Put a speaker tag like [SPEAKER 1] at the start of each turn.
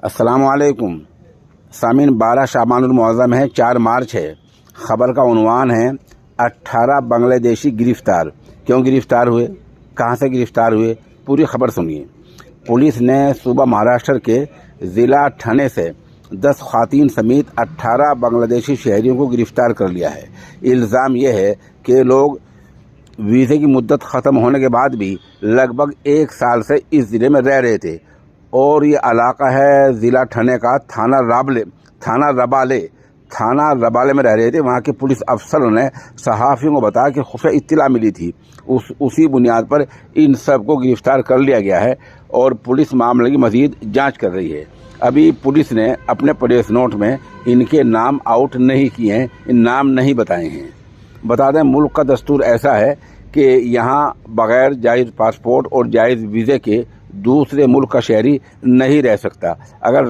[SPEAKER 1] अस्सलाम वालेकुम सामीन। 12 शाबानुल मुअज़्ज़म है, 4 मार्च है। खबर का उन्वान है 18 बांग्लादेशी गिरफ्तार। क्यों गिरफ्तार हुए, कहां से गिरफ्तार हुए, पूरी खबर सुनिए। पुलिस ने सुबह महाराष्ट्र के ज़िला ठाणे से 10 ख़वातीन समेत 18 बांग्लादेशी शहरियों को गिरफ्तार कर लिया है। इल्ज़ाम यह है कि लोग वीज़े की मुद्दत ख़त्म होने के बाद भी लगभग 1 साल से इस ज़िले में रह रहे थे और ये इलाका है ज़िला ठाणे का थाना रबाले में रह रहे थे। वहाँ के पुलिस अफसरों ने सहाफ़ियों को बताया कि खुफ़िया इत्तला मिली थी। उसी बुनियाद पर इन सब को गिरफ़्तार कर लिया गया है और पुलिस मामले की मज़ीद जांच कर रही है। अभी पुलिस ने अपने प्रेस नोट में इनके नाम आउट नहीं किए हैं, इन नाम नहीं बताए हैं। बता दें, मुल्क का दस्तूर ऐसा है कि यहाँ बग़ैर जायज़ पासपोर्ट और जायज़ वीज़े के दूसरे मुल्क का शहरी नहीं रह सकता। अगर